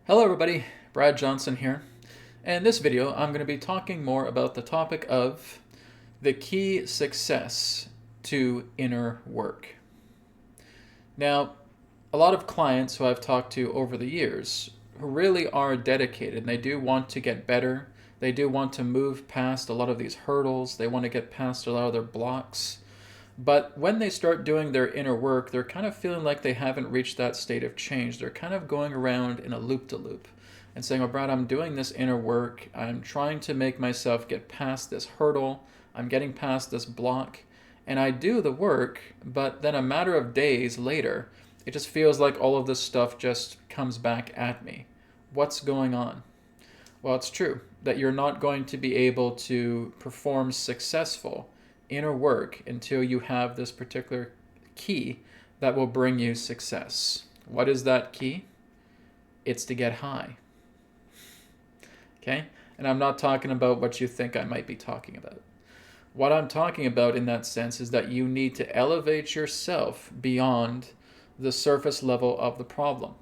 Hello everybody, Brad Johnson here. And in this video, I'm going to be talking more about the topic of the key success to inner work. Now, a lot of clients who I've talked to over the years who really are dedicated and they do want to get better, they do want to move past a lot of these hurdles, they want to get past a lot of their blocks. But when they start doing their inner work, they're kind of feeling like they haven't reached that state of change. They're kind of going around in a loop-de-loop and saying, oh, Brad, I'm doing this inner work. I'm trying to make myself get past this hurdle. I'm getting past this block. And I do the work, but then a matter of days later, it just feels like all of this stuff just comes back at me. What's going on? Well, it's true that you're not going to be able to perform successful inner work until you have this particular key that will bring you success. What is that key? It's to get high. Okay? And I'm not talking about what you think I might be talking about. What I'm talking about in that sense is that you need to elevate yourself beyond the surface level of the problem.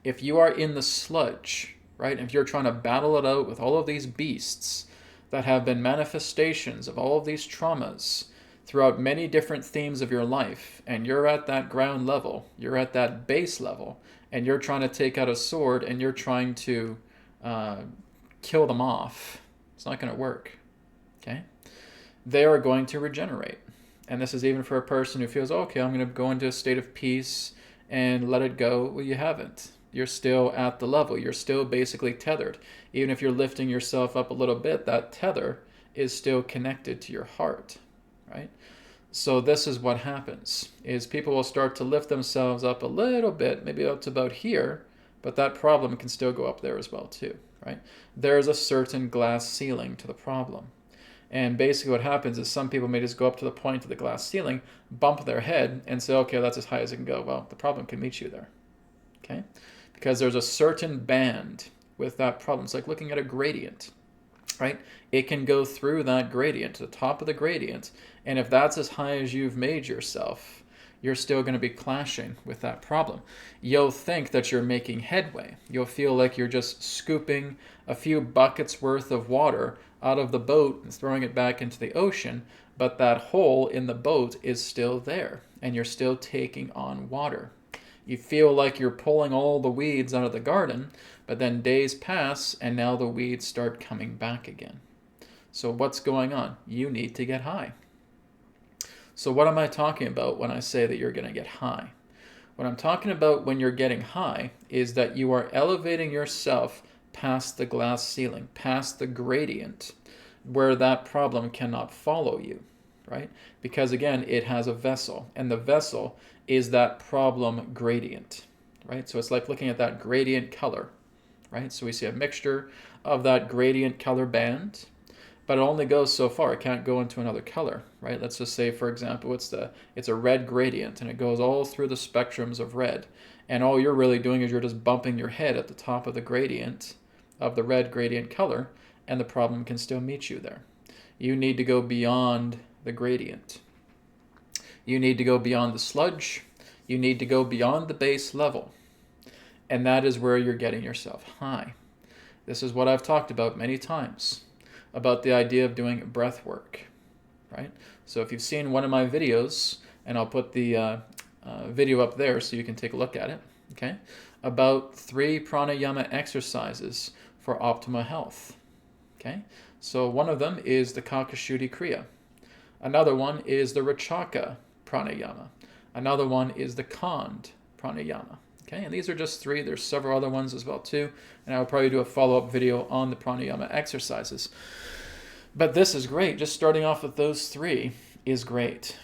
If you are in the sludge, right, if you're trying to battle it out with all of these beasts that have been manifestations of all of these traumas throughout many different themes of your life, and you're at that ground level, you're at that base level, and you're trying to take out a sword and you're trying to kill them off, it's not going to work. Okay? They are going to regenerate. And this is even for a person who feels, okay, I'm going to go into a state of peace and let it go. Well, you haven't. You're still at the level. You're still basically tethered. Even if you're lifting yourself up a little bit, that tether is still connected to your heart, right? So this is what happens, is people will start to lift themselves up a little bit, maybe up to about here, but that problem can still go up there as well too, right? There's a certain glass ceiling to the problem. And basically what happens is some people may just go up to the point of the glass ceiling, bump their head, and say, okay, that's as high as it can go. Well, the problem can meet you there, okay? Because there's a certain band with that problem. It's like looking at a gradient, right? It can go through that gradient, to the top of the gradient, and if that's as high as you've made yourself, you're still going to be clashing with that problem. You'll think that you're making headway. You'll feel like you're just scooping a few buckets worth of water out of the boat and throwing it back into the ocean, but that hole in the boat is still there, and you're still taking on water. You feel like you're pulling all the weeds out of the garden, but then days pass and now the weeds start coming back again. So what's going on? You need to get high. So what am I talking about when I say that you're going to get high? What I'm talking about when you're getting high is that you are elevating yourself past the glass ceiling, past the gradient, where that problem cannot follow you, right? Because again, it has a vessel, and the vessel is that problem gradient, right? So it's like looking at that gradient color, right? So we see a mixture of that gradient color band, but it only goes so far. It can't go into another color, right? Let's just say, for example, it's a red gradient, and it goes all through the spectrums of red, and all you're really doing is you're just bumping your head at the top of the gradient of the red gradient color, and the problem can still meet you there. You need to go beyond the gradient. You need to go beyond the sludge. You need to go beyond the base level. And that is where you're getting yourself high. This is what I've talked about many times, about the idea of doing breath work, right? So if you've seen one of my videos, and I'll put the video up there so you can take a look at it, okay, about 3 pranayama exercises for optimal health, okay? So one of them is the Kakashuddhi Kriya. Another one is the Rachaka Pranayama. Another one is the Kand Pranayama. Okay, and these are just 3. There's several other ones as well too, and I will probably do a follow-up video on the pranayama exercises. But this is great. Just starting off with those 3 is great,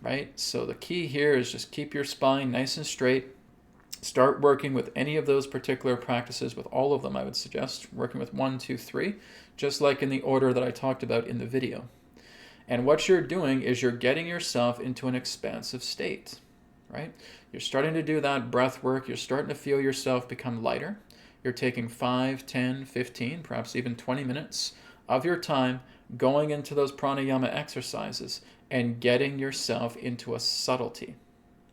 right? So the key here is just keep your spine nice and straight. Start working with any of those particular practices, with all of them I would suggest, working with 1, 2, 3, just like in the order that I talked about in the video. And what you're doing is you're getting yourself into an expansive state, right? You're starting to do that breath work. You're starting to feel yourself become lighter. You're taking 5, 10, 15, perhaps even 20 minutes of your time going into those pranayama exercises and getting yourself into a subtlety,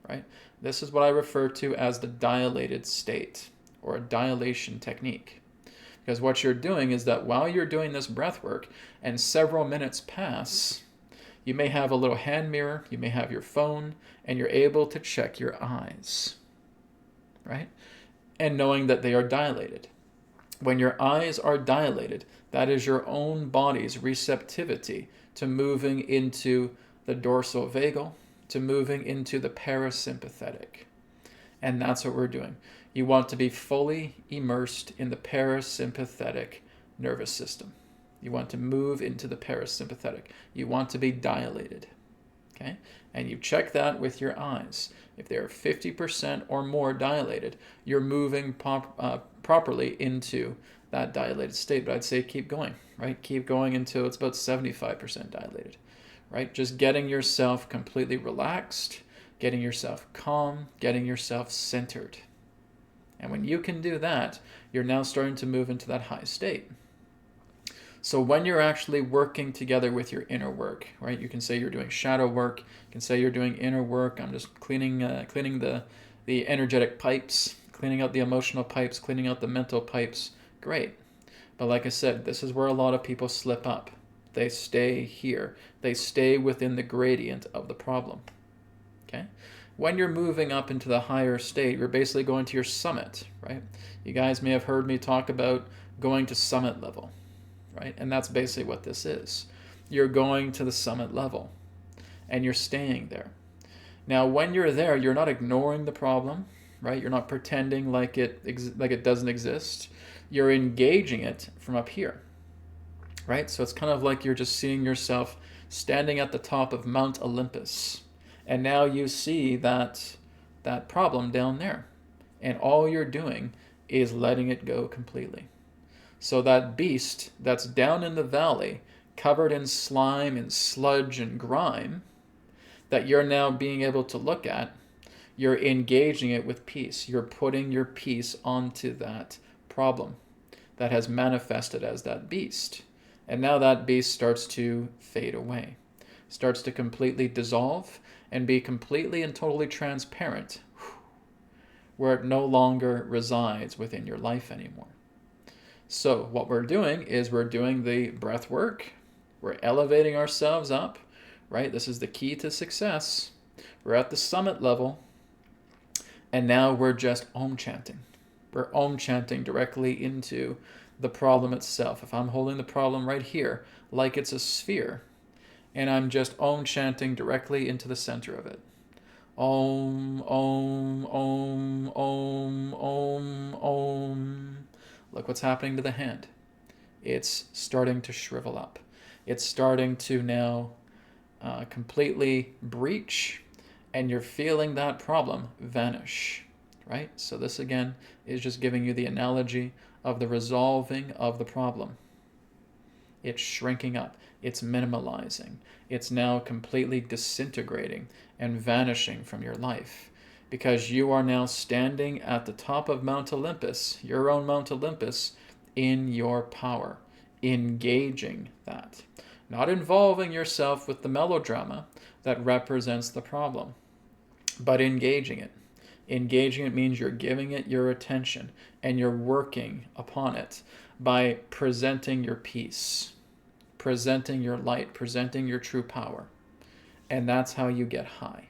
right? This is what I refer to as the dilated state, or a dilation technique. Because what you're doing is that while you're doing this breath work and several minutes pass, you may have a little hand mirror, you may have your phone, and you're able to check your eyes, right? And knowing that they are dilated. When your eyes are dilated, that is your own body's receptivity to moving into the dorsal vagal, to moving into the parasympathetic. And that's what we're doing. You want to be fully immersed in the parasympathetic nervous system. You want to move into the parasympathetic. You want to be dilated. Okay? And you check that with your eyes. If they're 50% or more dilated, you're moving properly into that dilated state. But I'd say keep going, right? Keep going until it's about 75% dilated, right? Just getting yourself completely relaxed, getting yourself calm, getting yourself centered. And when you can do that, you're now starting to move into that high state. So when you're actually working together with your inner work, right? You can say you're doing shadow work. You can say you're doing inner work. I'm just cleaning the energetic pipes, cleaning out the emotional pipes, cleaning out the mental pipes. Great. But like I said, this is where a lot of people slip up. They stay here. They stay within the gradient of the problem. Okay? When you're moving up into the higher state, you're basically going to your summit, right? You guys may have heard me talk about going to summit level, right? And that's basically what this is. You're going to the summit level, and you're staying there. Now, when you're there, you're not ignoring the problem, right? You're not pretending like it doesn't exist. You're engaging it from up here, right? So it's kind of like you're just seeing yourself standing at the top of Mount Olympus. And now you see that problem down there. And all you're doing is letting it go completely. So that beast that's down in the valley, covered in slime and sludge and grime, that you're now being able to look at, you're engaging it with peace. You're putting your peace onto that problem that has manifested as that beast. And now that beast starts to fade away, starts to completely dissolve and be completely and totally transparent, where it no longer resides within your life anymore. So what we're doing is we're doing the breath work. We're elevating ourselves up, right? This is the key to success. We're at the summit level, and now we're just Om chanting. We're Om chanting directly into the problem itself. If I'm holding the problem right here, like it's a sphere, and I'm just Om chanting directly into the center of it. Om, Om, Om, Om, Om, Om. Look what's happening to the hand. It's starting to shrivel up. It's starting to now completely breach, and you're feeling that problem vanish, right? So this again is just giving you the analogy of the resolving of the problem. It's shrinking up. It's minimalizing. It's now completely disintegrating and vanishing from your life, because you are now standing at the top of Mount Olympus, your own Mount Olympus, in your power, engaging that. Not involving yourself with the melodrama that represents the problem, but engaging it. Engaging it means you're giving it your attention and you're working upon it by presenting your peace, presenting your light, presenting your true power. And that's how you get high,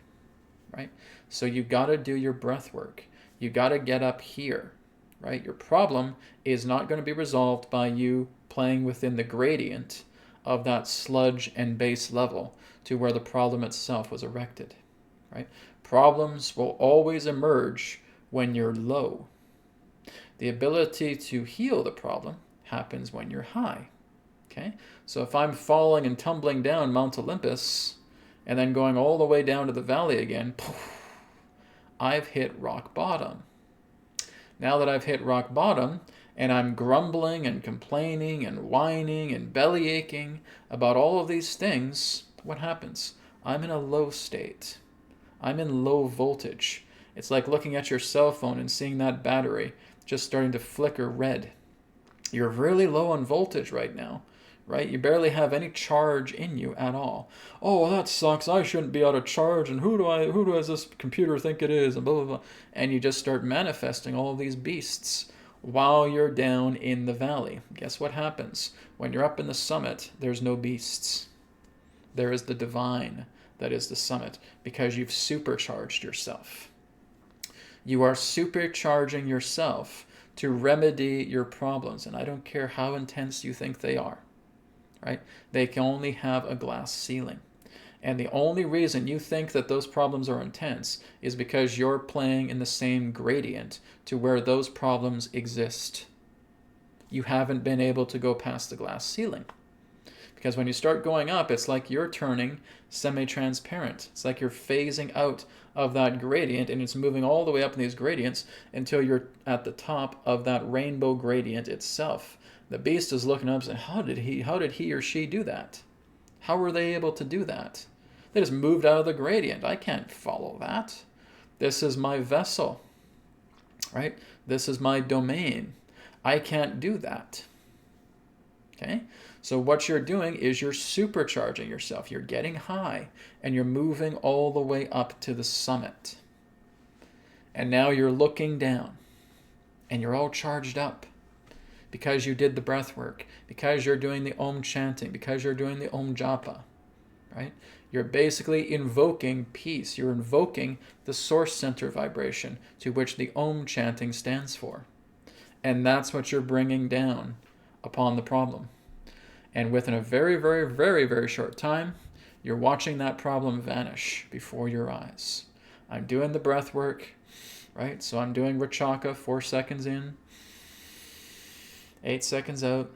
right? So you got to do your breath work. You got to get up here, right? Your problem is not going to be resolved by you playing within the gradient of that sludge and base level to where the problem itself was erected, right? Problems will always emerge when you're low. The ability to heal the problem happens when you're high, okay? So if I'm falling and tumbling down Mount Olympus and then going all the way down to the valley again, I've hit rock bottom. Now that I've hit rock bottom and I'm grumbling and complaining and whining and belly aching about all of these things, what happens? I'm in a low state. I'm in low voltage. It's like looking at your cell phone and seeing that battery just starting to flicker red. You're really low on voltage right now, right? You barely have any charge in you at all. Oh, well, that sucks. I shouldn't be out of charge. And who does this computer think it is? And blah, blah, blah. And you just start manifesting all of these beasts while you're down in the valley. Guess what happens? When you're up in the summit, there's no beasts. There is the divine that is the summit, because you've supercharged yourself. You are supercharging yourself to remedy your problems. And I don't care how intense you think they are, right? They can only have a glass ceiling. And the only reason you think that those problems are intense is because you're playing in the same gradient to where those problems exist. You haven't been able to go past the glass ceiling. Because when you start going up, it's like you're turning semi-transparent. It's like you're phasing out of that gradient, and it's moving all the way up in these gradients until you're at the top of that rainbow gradient itself. The beast is looking up and saying, how did he or she do that? How were they able to do that? They just moved out of the gradient. I can't follow that. This is my vessel, right? This is my domain. I can't do that. Okay? So what you're doing is you're supercharging yourself. You're getting high, and you're moving all the way up to the summit. And now you're looking down, and you're all charged up because you did the breath work, because you're doing the Om chanting, because you're doing the Om japa, right? You're basically invoking peace. You're invoking the source center vibration to which the Om chanting stands for. And that's what you're bringing down upon the problem. And within a very, very, very, very short time, you're watching that problem vanish before your eyes. I'm doing the breath work, right? So I'm doing Rachaka, 4 seconds in, 8 seconds out.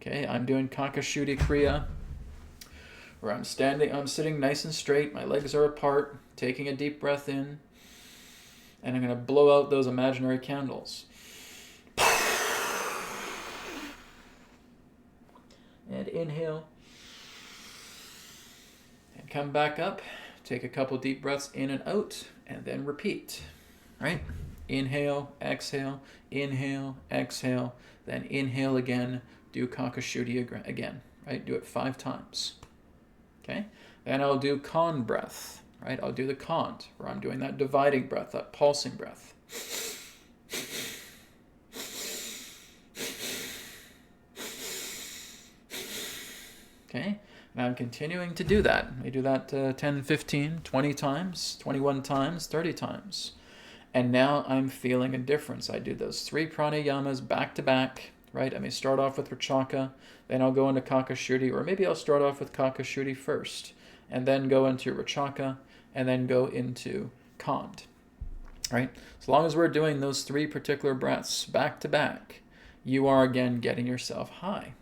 Okay, I'm doing Kakashuti Kriya, where I'm sitting nice and straight, my legs are apart, taking a deep breath in, and I'm going to blow out those imaginary candles. And inhale. And come back up. Take a couple deep breaths in and out, and then repeat. Right? Inhale, exhale, then inhale again. Do Kakashuti again. Right? Do it 5 times. Okay? Then I'll do Kan breath. Right? I'll do the Kant, where I'm doing that dividing breath, that pulsing breath. Okay? And I'm continuing to do that. I do that 10, 15, 20 times, 21 times, 30 times. And now I'm feeling a difference. I do those 3 pranayamas back to back, right? I may start off with Rachaka, then I'll go into Kakashuti, or maybe I'll start off with Kakashuti first, and then go into Rachaka, and then go into Kant, right? As long as we're doing those 3 particular breaths back to back, you are again getting yourself high,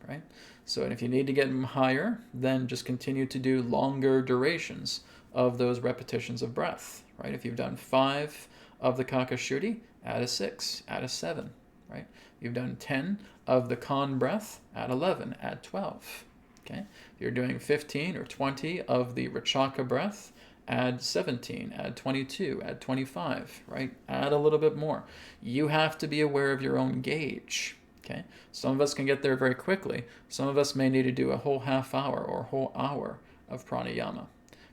right? So if you need to get them higher, then just continue to do longer durations of those repetitions of breath, right? If you've done 5 of the Kakashuti, add a 6, add a 7, right? You've done 10 of the Kan breath, add 11, add 12, okay? If you're doing 15 or 20 of the Rachaka breath, add 17, add 22, add 25, right? Add a little bit more. You have to be aware of your own gauge, okay? Some of us can get there very quickly. Some of us may need to do a whole half hour or a whole hour of pranayama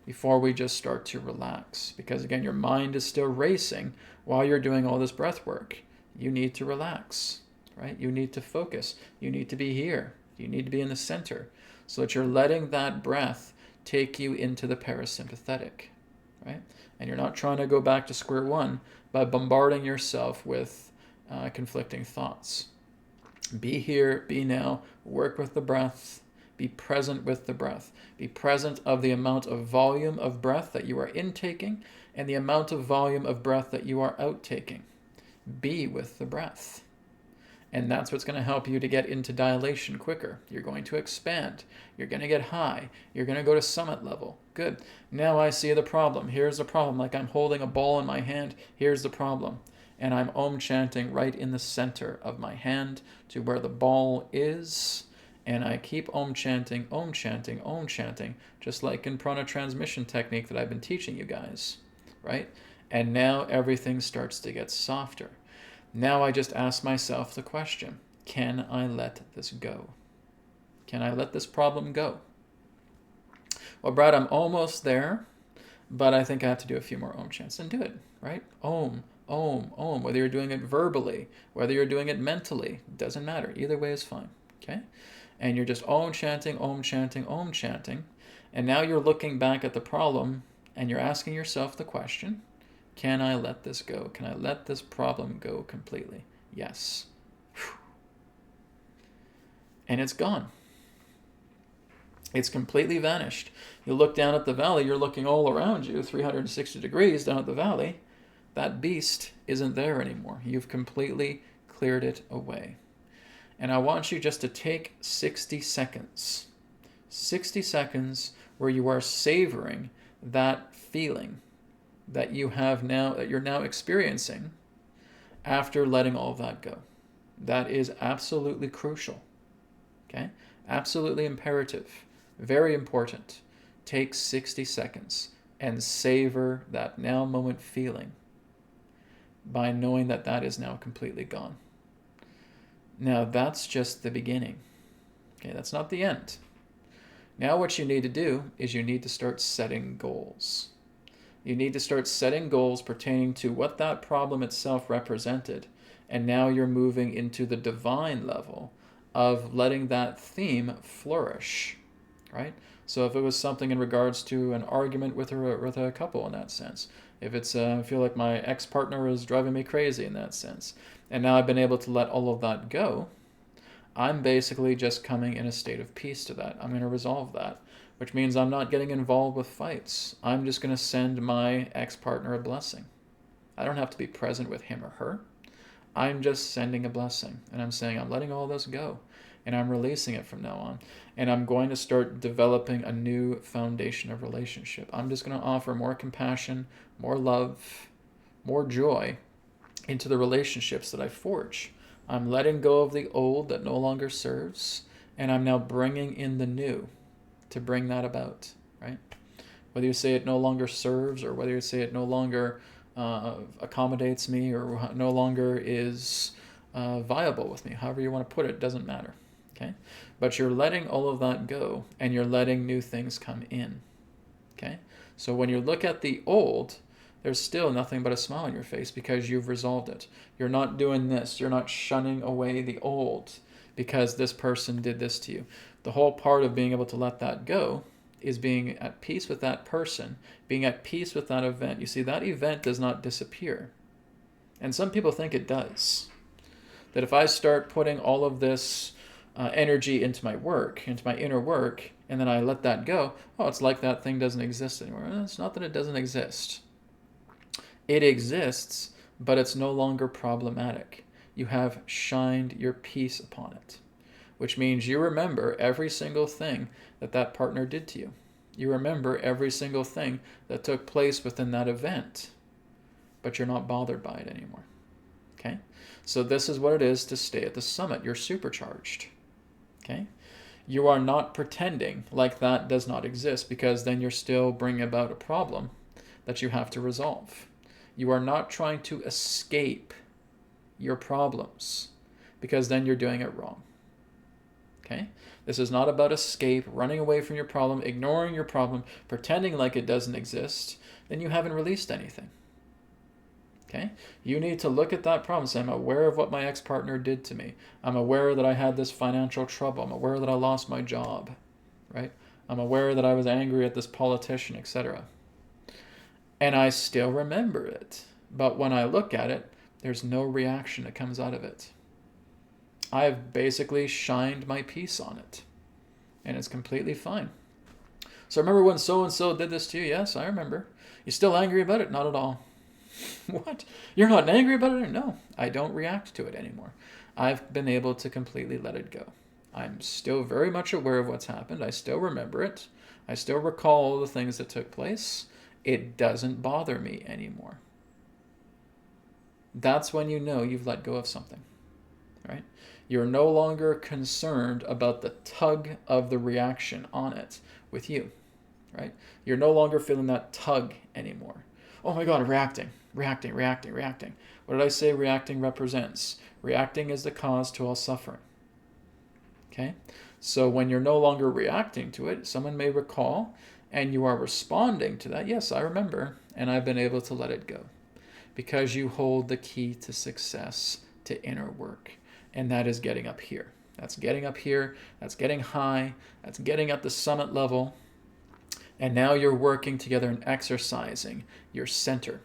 before we just start to relax. Because again, your mind is still racing while you're doing all this breath work. You need to relax, right? You need to focus. You need to be here. You need to be in the center so that you're letting that breath take you into the parasympathetic, right? And you're not trying to go back to square one by bombarding yourself with conflicting thoughts. Be here, be now, work with the breath, be present with the breath. Be present of the amount of volume of breath that you are intaking and the amount of volume of breath that you are outtaking. Be with the breath. And that's what's going to help you to get into dilation quicker. You're going to expand. You're going to get high. You're going to go to summit level. Good. Now I see the problem. Here's the problem. Like I'm holding a ball in my hand. Here's the problem. And I'm Om chanting right in the center of my hand to where the ball is. And I keep Om chanting, Om chanting, Om chanting, just like in prana transmission technique that I've been teaching you guys, right? And now everything starts to get softer. Now I just ask myself the question, can I let this go? Can I let this problem go? Well, Brad, I'm almost there, but I think I have to do a few more Om chants. And do it, right? Om, Om, Om. Whether you're doing it verbally, whether you're doing it mentally, doesn't matter. Either way is fine, okay? And you're just Om chanting, Om chanting, Om chanting. And now you're looking back at the problem and you're asking yourself the question, can I let this go? Can I let this problem go completely? Yes. And it's gone. It's completely vanished. You look down at the valley, you're looking all around you, 360 degrees down at the valley. That beast isn't there anymore. You've completely cleared it away. And I want you just to take 60 seconds. 60 seconds where you are savoring that feeling that you have now, that you're now experiencing after letting all of that go. That is absolutely crucial. Okay? Absolutely imperative. Very important. Take 60 seconds and savor that now moment feeling by knowing that that is now completely gone. Now that's just the beginning. Okay, that's not the end. Now what you need to do is you need to start setting goals. You need to start setting goals pertaining to what that problem itself represented. And now you're moving into the divine level of letting that theme flourish, right? So if it was something in regards to an argument with a couple in that sense, if it's I feel like my ex-partner is driving me crazy in that sense, and now I've been able to let all of that go, I'm basically just coming in a state of peace to that. I'm going to resolve that, which means I'm not getting involved with fights. I'm just going to send my ex-partner a blessing. I don't have to be present with him or her. I'm just sending a blessing, and I'm saying I'm letting all this go, and I'm releasing it from now on, and I'm going to start developing a new foundation of relationship. I'm just going to offer more compassion, more love, more joy into the relationships that I forge. I'm letting go of the old that no longer serves, and I'm now bringing in the new to bring that about, right? Whether you say it no longer serves, or whether you say it no longer accommodates me, or no longer is viable with me, however you want to put it, doesn't matter, okay? But you're letting all of that go, and you're letting new things come in, okay? So when you look at the old, there's still nothing but a smile on your face because you've resolved it. You're not doing this. You're not shunning away the old because this person did this to you. The whole part of being able to let that go is being at peace with that person, being at peace with that event. You see, that event does not disappear. And some people think it does. That if I start putting all of this energy into my work, into my inner work, and then I let that go, oh, it's like that thing doesn't exist anymore. It's not that it doesn't exist. It exists, but it's no longer problematic. You have shined your peace upon it, which means you remember every single thing that that partner did to you. You remember every single thing that took place within that event, but you're not bothered by it anymore. Okay? So this is what it is to stay at the summit. You're supercharged. Okay? You are not pretending like that does not exist, because then you're still bringing about a problem that you have to resolve. You are not trying to escape your problems, because then you're doing it wrong. Okay? This is not about escape, running away from your problem, ignoring your problem, pretending like it doesn't exist. Then you haven't released anything. Okay? You need to look at that problem and say, I'm aware of what my ex-partner did to me. I'm aware that I had this financial trouble. I'm aware that I lost my job. Right? I'm aware that I was angry at this politician, etc. And I still remember it. But when I look at it, there's no reaction that comes out of it. I've basically shined my peace on it. And it's completely fine. So remember when so-and-so did this to you? Yes, I remember. You still angry about it? Not at all. What? You're not angry about it? No, I don't react to it anymore. I've been able to completely let it go. I'm still very much aware of what's happened. I still remember it. I still recall all the things that took place. It doesn't bother me anymore. That's when you know you've let go of something, right? You're no longer concerned about the tug of the reaction on it with you, right? You're no longer feeling that tug anymore. Oh my God, reacting, reacting, reacting, reacting. What did I say reacting represents? Reacting is the cause to all suffering. Okay? So when you're no longer reacting to it, someone may recall, and you are responding to that. Yes, I remember, and I've been able to let it go. Because you hold the key to success, to inner work. And that is getting up here. That's getting up here. That's getting high. That's getting at the summit level. And now you're working together and exercising your center.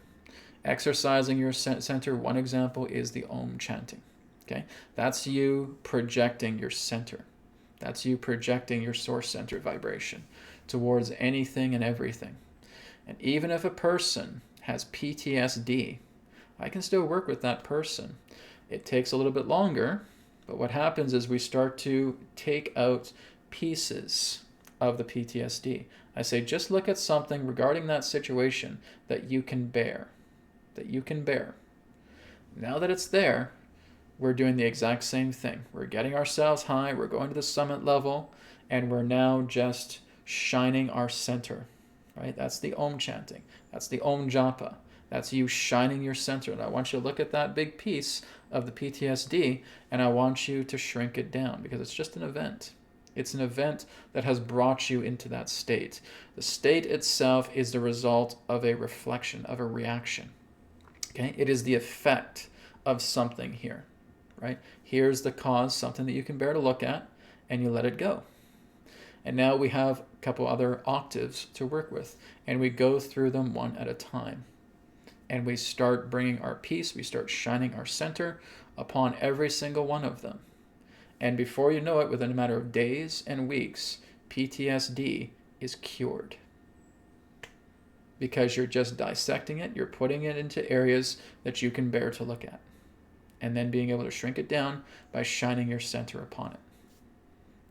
Exercising your center, one example is the Om chanting. Okay? That's you projecting your center. That's you projecting your source center vibration towards anything and everything. And even if a person has PTSD, I can still work with that person. It takes a little bit longer, but what happens is we start to take out pieces of the PTSD. I say, just look at something regarding that situation that you can bear. That you can bear. Now that it's there, we're doing the exact same thing. We're getting ourselves high, we're going to the summit level, and we're now just shining our center. Right? That's the Om chanting. That's the Om japa. That's you shining your center. And I want you to look at that big piece of the PTSD, and I want you to shrink it down, because it's just an event. It's an event that has brought you into that state. The state itself is the result of a reflection, of a reaction. Okay? It is the effect of something here. Right? Here's the cause, something that you can bear to look at, and you let it go. And now we have a couple other octaves to work with, and we go through them one at a time. And we start bringing our peace, we start shining our center upon every single one of them. And before you know it, within a matter of days and weeks, PTSD is cured. Because you're just dissecting it, you're putting it into areas that you can bear to look at. And then being able to shrink it down by shining your center upon it.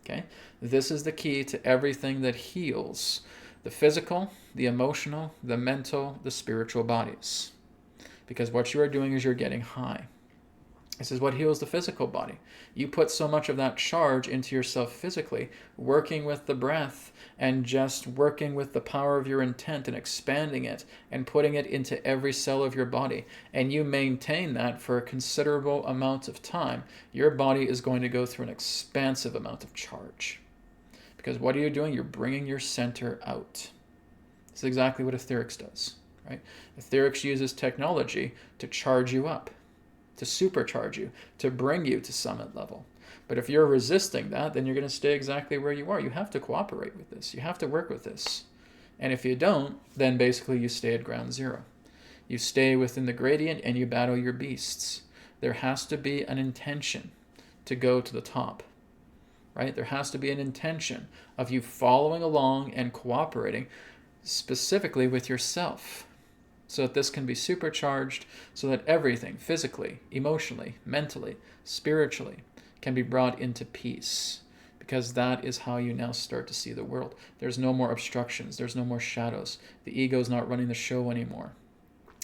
Okay? This is the key to everything that heals the physical, the emotional, the mental, the spiritual bodies. Because what you are doing is you're getting high. This is what heals the physical body. You put so much of that charge into yourself physically, working with the breath and just working with the power of your intent and expanding it and putting it into every cell of your body. And you maintain that for a considerable amount of time. Your body is going to go through an expansive amount of charge. Because what are you doing? You're bringing your center out. This is exactly what etherics does. Right? Etherics uses technology to charge you up, to supercharge you, to bring you to summit level. But if you're resisting that, then you're going to stay exactly where you are. You have to cooperate with this. You have to work with this. And if you don't, then basically you stay at ground zero. You stay within the gradient and you battle your beasts. There has to be an intention to go to the top. Right? There has to be an intention of you following along and cooperating specifically with yourself, so that this can be supercharged, so that everything, physically, emotionally, mentally, spiritually, can be brought into peace. Because that is how you now start to see the world. There's no more obstructions. There's no more shadows. The ego is not running the show anymore.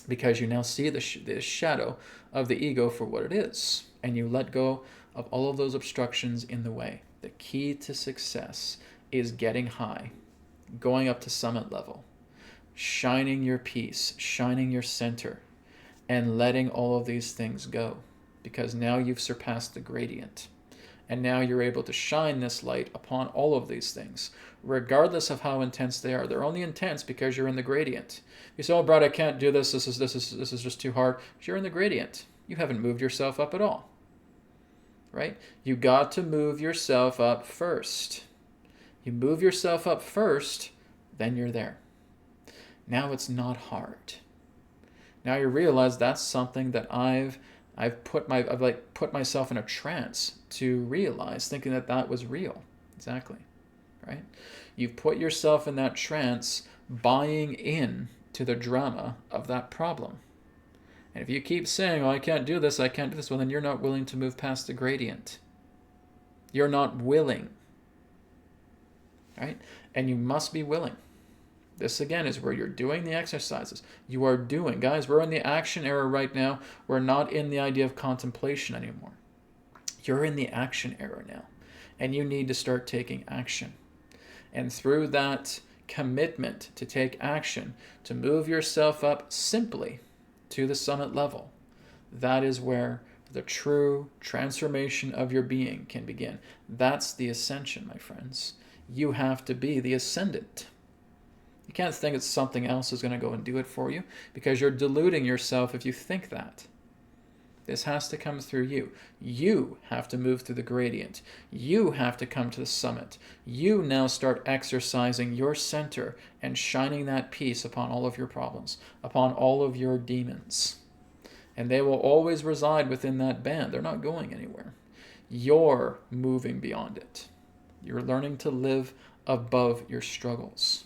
Because you now see the shadow of the ego for what it is. And you let go of all of those obstructions in the way. The key to success is getting high, going up to summit level, shining your peace, shining your center, and letting all of these things go. Because now you've surpassed the gradient. And now you're able to shine this light upon all of these things, regardless of how intense they are. They're only intense because you're in the gradient. You say, oh, Brad, I can't do this. This is just too hard. You're in the gradient. You haven't moved yourself up at all. Right? You got to move yourself up first. You move yourself up first, then you're there. Now it's not hard. Now you realize that's something that I've put myself in a trance to realize, thinking that that was real. Exactly. Right? You've put yourself in that trance, buying in to the drama of that problem. And if you keep saying, oh, I can't do this, well, then you're not willing to move past the gradient. You're not willing. Right? And you must be willing. This, again, is where you're doing the exercises. You are doing. Guys, we're in the action era right now. We're not in the idea of contemplation anymore. You're in the action era now. And you need to start taking action. And through that commitment to take action, to move yourself up simply to the summit level, that is where the true transformation of your being can begin. That's the ascension, my friends. You have to be the ascendant. You can't think that something else is going to go and do it for you, because you're deluding yourself if you think that. This has to come through you. You have to move through the gradient. You have to come to the summit. You now start exercising your center and shining that peace upon all of your problems, upon all of your demons. And they will always reside within that band. They're not going anywhere. You're moving beyond it. You're learning to live above your struggles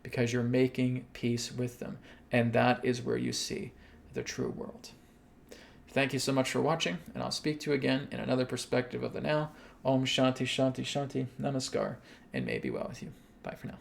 because you're making peace with them. And that is where you see the true world. Thank you so much for watching, and I'll speak to you again in another perspective of the now. Om Shanti Shanti Shanti. Namaskar, and may it be well with you. Bye for now.